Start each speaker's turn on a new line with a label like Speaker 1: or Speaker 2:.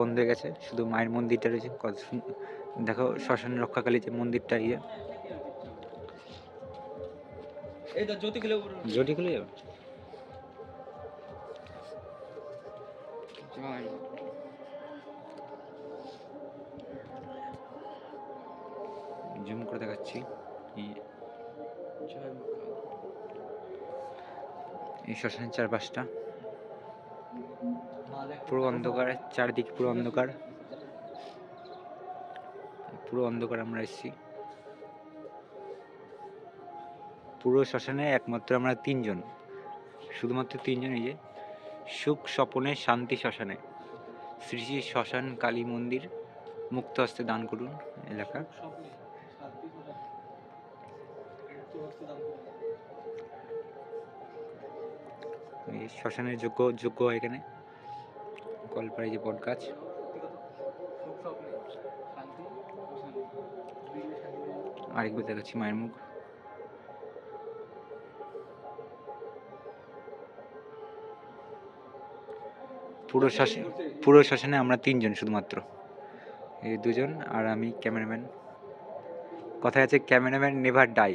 Speaker 1: বন্ধ হয়ে গেছে, শুধু মায়ের মন্দিরটা রয়েছে। কত দেখো শ্মশান রক্ষাকালী যে মন্দিরটা জটি খুলে যাবে। জুম করে দেখাচ্ছি। এই শ্মশানের চারপাশটা পুরো অন্ধকার, চারিদিকে পুরো অন্ধকার, পুরো অন্ধকার। আমরা এসেছি পুরো শ্মশানে একমাত্র আমরা 3 জন, শুধুমাত্র 3 জন। এই যে সুখ স্বপনে শান্তি শ্মশানে, শ্রী শ্রী শ্মশান কালী মন্দির, মুক্ত হস্তে দান করুন এলাকা। এই শ্মশানের যোগ্য হয় এখানে। কলপাড়ায় যে বট গাছ, আরেকবার দেখাচ্ছি মায়ের মুখ। পুরো শ্মশানে আমরা 3 জন শুধুমাত্র, এই 2 জন আর আমি ক্যামেরাম্যান। কথায় আছে ক্যামেরাম্যান নেভার ডাই।